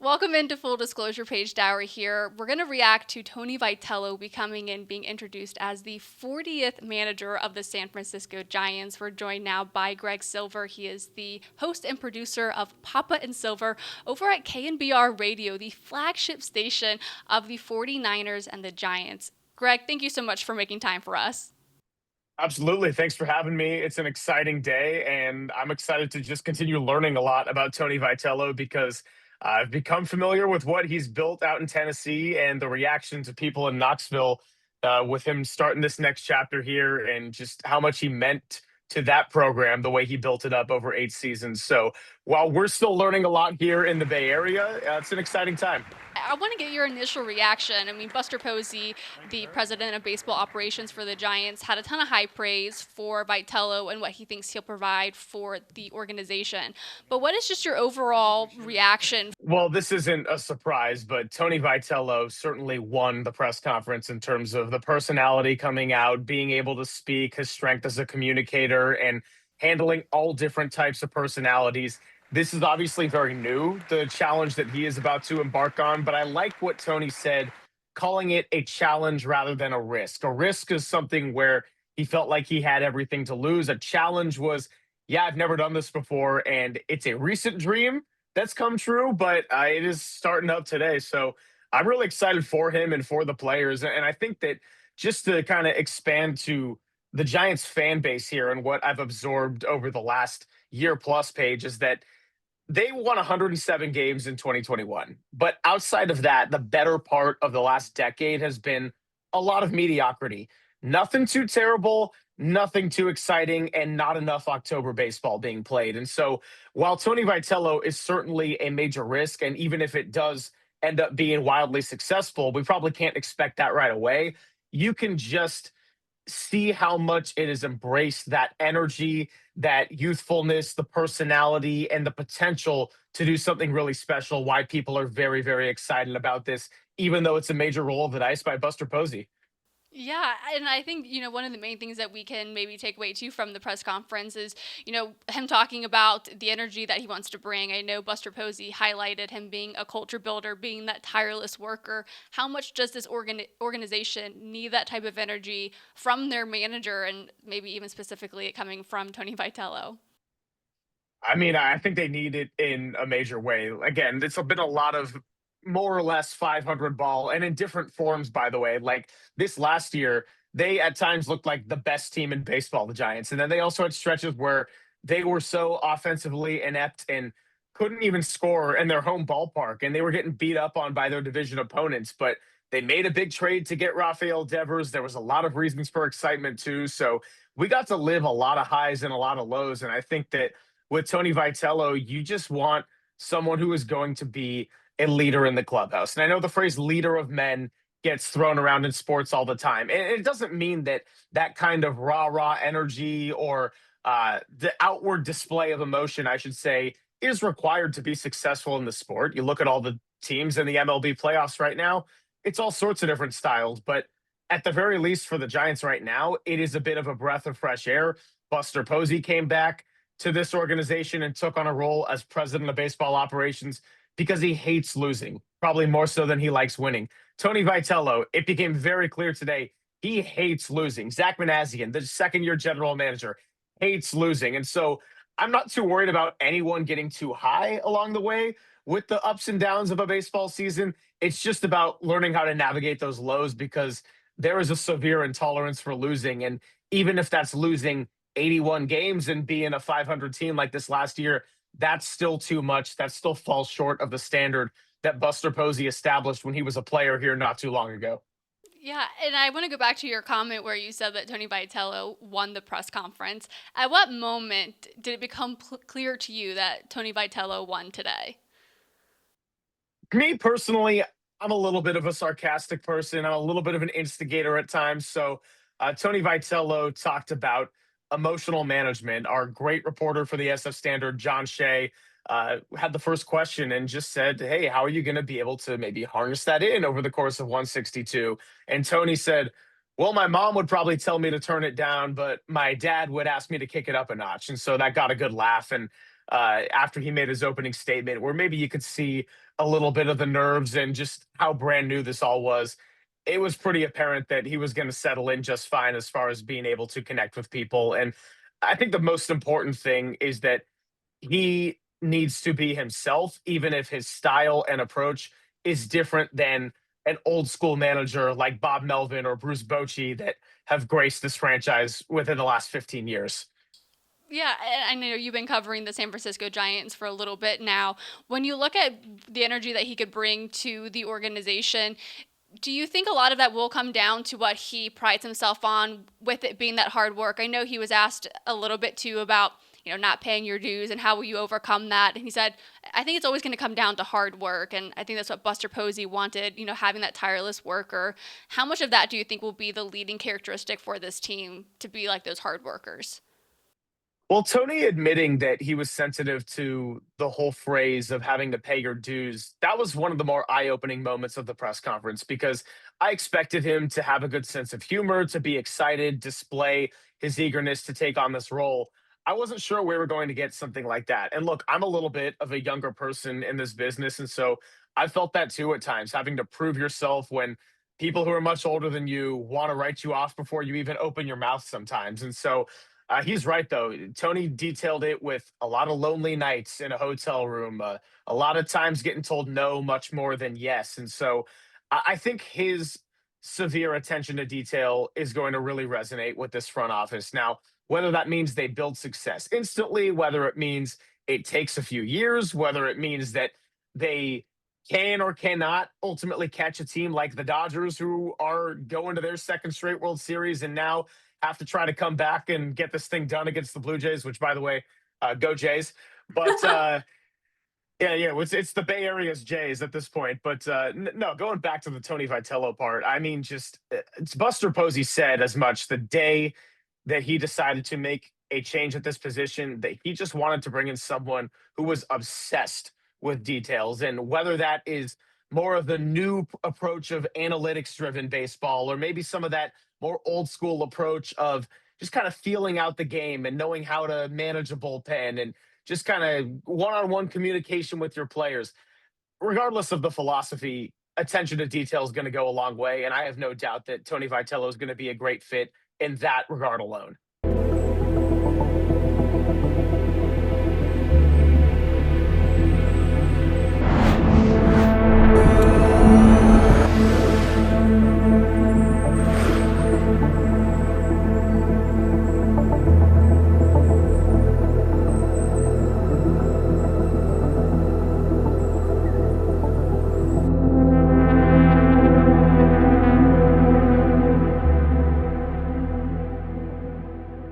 Welcome into Full Disclosure Page Dowry here. We're going to react to Tony Vitello becoming and being introduced as the 40th manager of the San Francisco Giants. We're joined now by Greg Silver. He is the host and producer of Papa and Silver over at KNBR Radio, the flagship station of the 49ers and the Giants. Greg, thank you so much for making time for us. Absolutely. Thanks for having me. It's an exciting day, and I'm excited to just continue learning a lot about Tony Vitello because I've become familiar with what he's built out in Tennessee and the reaction to people in Knoxville with him starting this next chapter here and just how much he meant to that program, the way he built it up over 8 seasons. So while we're still learning a lot here in the Bay Area, it's an exciting time. I want to get your initial reaction. I mean, Buster Posey, the president of baseball operations for the Giants, had a ton of high praise for Vitello and what he thinks he'll provide for the organization. But what is just your overall reaction? Well, this isn't a surprise, but Tony Vitello certainly won the press conference in terms of the personality coming out, being able to speak, his strength as a communicator, and handling all different types of personalities. This is obviously very new, the challenge that he is about to embark on, but I like what Tony said, calling it a challenge rather than a risk. A risk is something where he felt like he had everything to lose. A challenge was, yeah, I've never done this before, and it's a recent dream that's come true, but it is starting up today. So I'm really excited for him and for the players. And I think that just to kind of expand to the Giants fan base here and what I've absorbed over the last year plus page is that they won 107 games in 2021. But outside of that, the better part of the last decade has been a lot of mediocrity. Nothing too terrible, nothing too exciting, and not enough October baseball being played. And so while Tony Vitello is certainly a major risk, and even if it does end up being wildly successful, we probably can't expect that right away. You can just see how much it has embraced that energy, that youthfulness, the personality, and the potential to do something really special. Why people are very, very excited about this, even though it's a major roll of the dice by Buster Posey. Yeah, and I think, one of the main things that we can maybe take away too from the press conference is, him talking about the energy that he wants to bring. I know Buster Posey highlighted him being a culture builder, being that tireless worker. How much does this organization need that type of energy from their manager and maybe even specifically it coming from Tony Vitello? I mean, I think they need it in a major way. Again, it's been a lot of more or less 500 ball and in different forms, by the way. Like this last year, they at times looked like the best team in baseball, the Giants. And then they also had stretches where they were so offensively inept and couldn't even score in their home ballpark. And they were getting beat up on by their division opponents. But they made a big trade to get Rafael Devers. There was a lot of reasons for excitement, too. So we got to live a lot of highs and a lot of lows. And I think that with Tony Vitello, you just want someone who is going to be a leader in the clubhouse. And I know the phrase leader of men gets thrown around in sports all the time. And it doesn't mean that that kind of rah energy or the outward display of emotion, I should say, is required to be successful in the sport. You look at all the teams in the MLB playoffs right now, it's all sorts of different styles. But at the very least for the Giants right now, it is a bit of a breath of fresh air. Buster Posey came back to this organization and took on a role as president of baseball operations because he hates losing, probably more so than he likes winning. Tony Vitello, it became very clear today, he hates losing. Zach Manassian, the second year general manager, hates losing. And so I'm not too worried about anyone getting too high along the way with the ups and downs of a baseball season. It's just about learning how to navigate those lows because there is a severe intolerance for losing. And even if that's losing 81 games and being a 500 team like this last year, that's still too much. That still falls short of the standard that Buster Posey established when he was a player here not too long ago. Yeah, and I want to go back to your comment where you said that Tony Vitello won the press conference. At what moment did it become clear to you that Tony Vitello won today? Me personally, I'm a little bit of a sarcastic person. I'm a little bit of an instigator at times. So Tony Vitello talked about emotional management. Our great reporter for the SF Standard, John Shea, had the first question and just said, "Hey, how are you going to be able to maybe harness that in over the course of 162?" And Tony said, "Well, my mom would probably tell me to turn it down, but my dad would ask me to kick it up a notch." And so that got a good laugh. And after he made his opening statement, where maybe you could see a little bit of the nerves and just how brand new this all was. It was pretty apparent that he was going to settle in just fine as far as being able to connect with people. And I think the most important thing is that he needs to be himself, even if his style and approach is different than an old school manager like Bob Melvin or Bruce Bochy that have graced this franchise within the last 15 years. Yeah, I know you've been covering the San Francisco Giants for a little bit now. When you look at the energy that he could bring to the organization, do you think a lot of that will come down to what he prides himself on, with it being that hard work? I know he was asked a little bit too about, not paying your dues and how will you overcome that? And he said, I think it's always going to come down to hard work. And I think that's what Buster Posey wanted, having that tireless worker. How much of that do you think will be the leading characteristic for this team to be like those hard workers? Well, Tony admitting that he was sensitive to the whole phrase of having to pay your dues, that was one of the more eye-opening moments of the press conference because I expected him to have a good sense of humor, to be excited, display his eagerness to take on this role. I wasn't sure we were going to get something like that. And look, I'm a little bit of a younger person in this business, and so I felt that too at times, having to prove yourself when people who are much older than you want to write you off before you even open your mouth sometimes. And so he's right, though. Tony detailed it with a lot of lonely nights in a hotel room, a lot of times getting told no much more than yes. And so I think his severe attention to detail is going to really resonate with this front office. Now, whether that means they build success instantly, whether it means it takes a few years, whether it means that they can or cannot ultimately catch a team like the Dodgers, who are going to their second straight World Series and now have to try to come back and get this thing done against the Blue Jays, which, by the way, go Jays. But yeah, it's the Bay Area's Jays at this point. But no, going back to the Tony Vitello part, I mean, just it's Buster Posey said as much the day that he decided to make a change at this position that he just wanted to bring in someone who was obsessed with details. And whether that is more of the new approach of analytics driven baseball, or maybe some of that more old school approach of just kind of feeling out the game and knowing how to manage a bullpen and just kind of one on one communication with your players. Regardless of the philosophy, attention to detail is going to go a long way. And I have no doubt that Tony Vitello is going to be a great fit in that regard alone.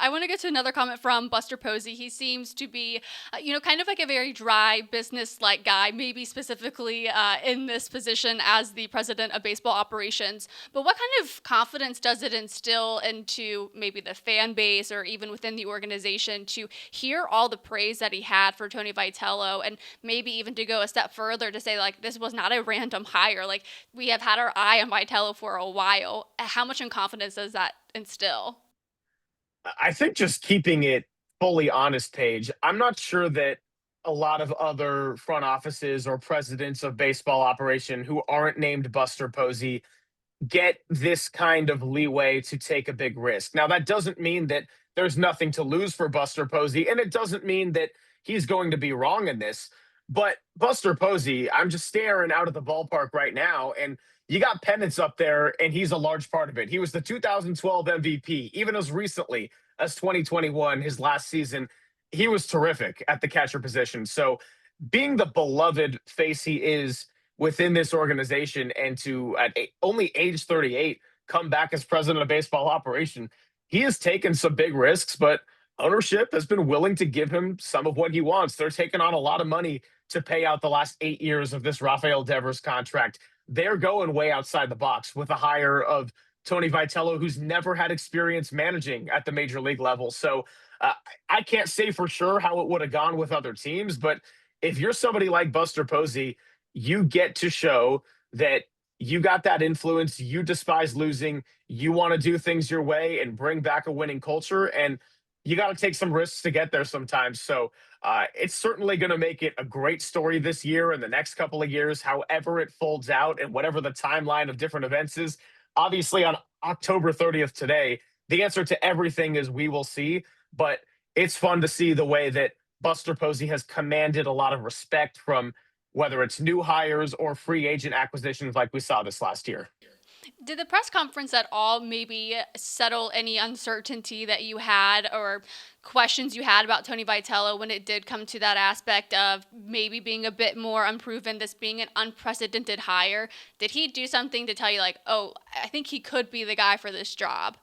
I want to get to another comment from Buster Posey. He seems to be, kind of like a very dry, business-like guy, maybe specifically in this position as the president of baseball operations. But what kind of confidence does it instill into maybe the fan base or even within the organization to hear all the praise that he had for Tony Vitello, and maybe even to go a step further to say, like, this was not a random hire. Like, we have had our eye on Vitello for a while. How much in confidence does that instill? I think just keeping it fully honest, Paige. I'm not sure that a lot of other front offices or presidents of baseball operation who aren't named Buster Posey get this kind of leeway to take a big risk. Now, that doesn't mean that there's nothing to lose for Buster Posey, and it doesn't mean that he's going to be wrong in this. But Buster Posey, I'm just staring out of the ballpark right now, and you got pennants up there, and he's a large part of it. He was the 2012 MVP, even as recently as 2021, his last season. He was terrific at the catcher position. So, being the beloved face he is within this organization, and to only age 38 come back as president of baseball operation, he has taken some big risks, but ownership has been willing to give him some of what he wants. They're taking on a lot of money to pay out the last 8 years of this Rafael Devers contract. They're going way outside the box with the hire of Tony Vitello, who's never had experience managing at the major league level. So uh, I can't say for sure how it would have gone with other teams, but if you're somebody like Buster Posey, you get to show that you got that influence, you despise losing, you want to do things your way and bring back a winning culture. And you got to take some risks to get there sometimes. So it's certainly going to make it a great story this year and the next couple of years, however it folds out and whatever the timeline of different events is. Obviously, on October 30th today, the answer to everything is we will see. But it's fun to see the way that Buster Posey has commanded a lot of respect from whether it's new hires or free agent acquisitions like we saw this last year. Did the press conference at all maybe settle any uncertainty that you had or questions you had about Tony Vitello when it did come to that aspect of maybe being a bit more unproven, this being an unprecedented hire? Did he do something to tell you, like, oh, I think he could be the guy for this job?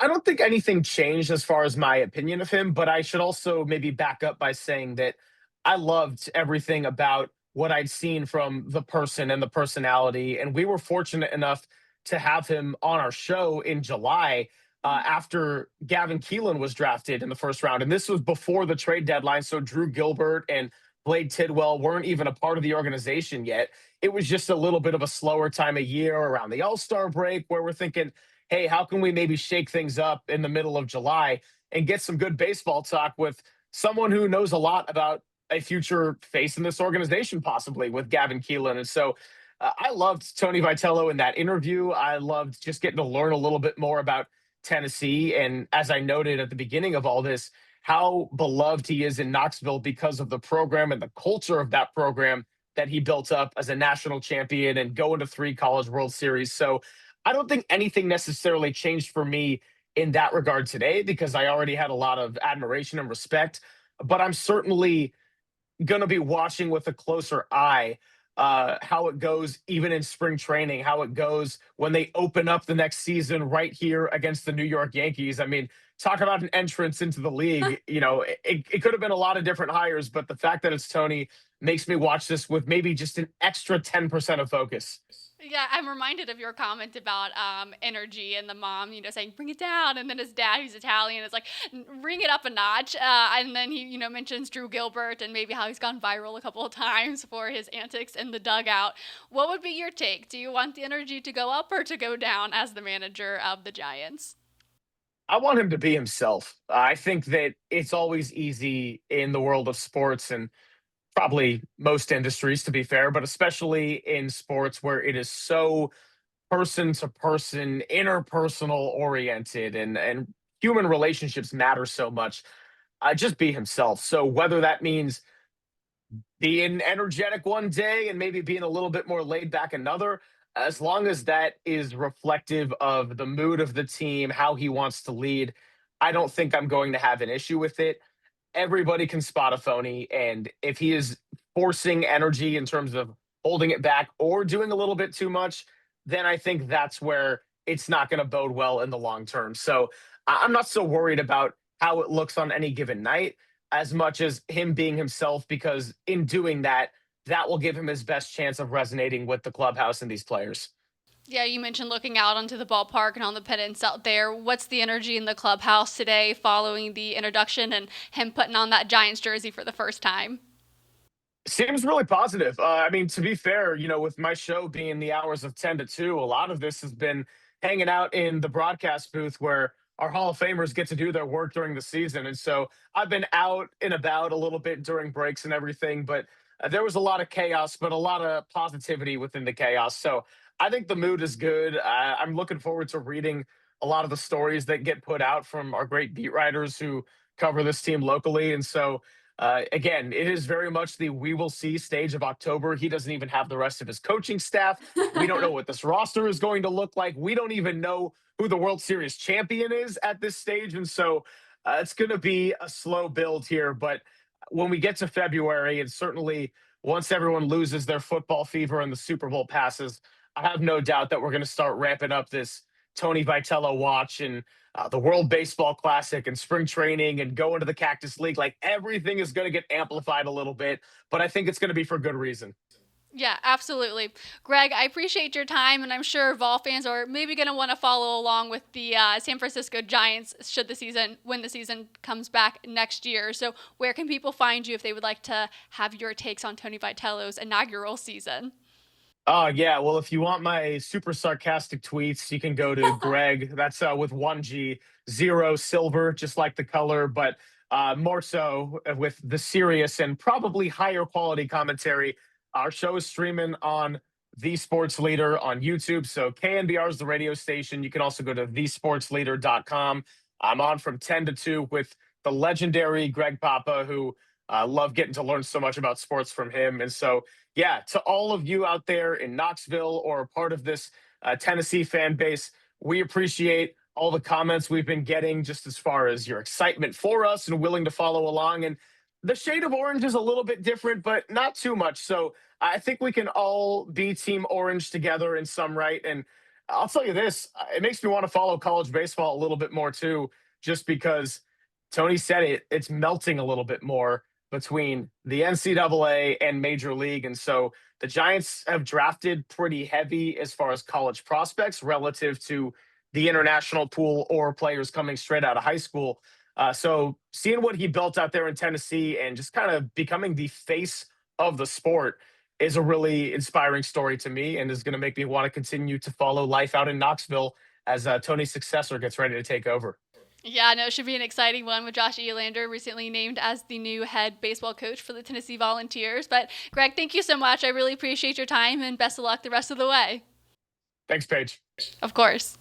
I don't think anything changed as far as my opinion of him, but I should also maybe back up by saying that I loved everything about what I'd seen from the person and the personality. And we were fortunate enough to have him on our show in July after Gavin Keelan was drafted in the first round. And this was before the trade deadline. So Drew Gilbert and Blade Tidwell weren't even a part of the organization yet. It was just a little bit of a slower time of year around the All Star break where we're thinking, hey, how can we maybe shake things up in the middle of July and get some good baseball talk with someone who knows a lot about a future face in this organization, possibly with Gavin Keelan. And so I loved Tony Vitello in that interview. I loved just getting to learn a little bit more about Tennessee. And as I noted at the beginning of all this, how beloved he is in Knoxville because of the program and the culture of that program that he built up as a national champion and going to three college World Series. So I don't think anything necessarily changed for me in that regard today because I already had a lot of admiration and respect. But I'm certainly going to be watching with a closer eye how it goes, even in spring training, how it goes when they open up the next season right here against the New York Yankees. I mean, talk about an entrance into the league. You know, it could have been a lot of different hires, but the fact that it's Tony makes me watch this with maybe just an extra 10% of focus. Yeah, I'm reminded of your comment about energy and the mom, saying bring it down, and then his dad, who's Italian, is like bring it up a notch. And then he, mentions Drew Gilbert and maybe how he's gone viral a couple of times for his antics in the dugout. What would be your take? Do you want the energy to go up or to go down as the manager of the Giants? I want him to be himself. I think that it's always easy in the world of sports and probably most industries, to be fair, but especially in sports where it is so person to person, interpersonal oriented, and human relationships matter so much. Just be himself. So whether that means being energetic one day and maybe being a little bit more laid back another, as long as that is reflective of the mood of the team, how he wants to lead, I don't think I'm going to have an issue with it. Everybody can spot a phony. And if he is forcing energy in terms of holding it back or doing a little bit too much, then I think that's where it's not going to bode well in the long term. So I'm not so worried about how it looks on any given night as much as him being himself, because in doing that, that will give him his best chance of resonating with the clubhouse and these players. Yeah, you mentioned looking out onto the ballpark and on the pennants out there. What's the energy in the clubhouse today following the introduction and him putting on that Giants jersey for the first time? Seems really positive. I mean, to be fair, with my show being the hours of 10 to 2, a lot of this has been hanging out in the broadcast booth where our Hall of Famers get to do their work during the season. And so I've been out and about a little bit during breaks and everything, but there was a lot of chaos, but a lot of positivity within the chaos. So I think the mood is good. I'm looking forward to reading a lot of the stories that get put out from our great beat writers who cover this team locally. And so, again, it is very much the we will see stage of October. He doesn't even have the rest of his coaching staff. We don't know what this roster is going to look like. We don't even know who the World Series champion is at this stage. And so it's going to be a slow build here. But when we get to February, and certainly once everyone loses their football fever and the Super Bowl passes, I have no doubt that we're going to start ramping up this Tony Vitello watch and the World Baseball Classic and spring training and going to the Cactus League. Like everything is going to get amplified a little bit, but I think it's going to be for good reason. Yeah, absolutely. Greg, I appreciate your time, and I'm sure Vol fans are maybe going to want to follow along with the San Francisco Giants should when the season comes back next year. So, where can people find you if they would like to have your takes on Tony Vitello's inaugural season? Oh yeah, well, if you want my super sarcastic tweets, you can go to Greg. That's with one G, zero silver, just like the color, but more so with the serious and probably higher quality commentary. Our show is streaming on the Sports Leader on YouTube. So KNBR is the radio station. You can also go to thesportsleader.com. I'm on from 10 to 2 with the legendary Greg Papa, who love getting to learn so much about sports from him. And so yeah, to all of you out there in Knoxville or a part of this Tennessee fan base, we appreciate all the comments we've been getting just as far as your excitement for us and willing to follow along. And the shade of orange is a little bit different, but not too much. So I think we can all be Team Orange together in some right. And I'll tell you this, it makes me want to follow college baseball a little bit more too, just because Tony said it's melting a little bit more between the NCAA and Major League. And so the Giants have drafted pretty heavy as far as college prospects relative to the international pool or players coming straight out of high school. So seeing what he built out there in Tennessee and just kind of becoming the face of the sport is a really inspiring story to me and is going to make me want to continue to follow life out in Knoxville as Tony's successor gets ready to take over. Yeah, no, it should be an exciting one with Josh Elander recently named as the new head baseball coach for the Tennessee Volunteers. But Greg, thank you so much. I really appreciate your time and best of luck the rest of the way. Thanks, Paige. Of course.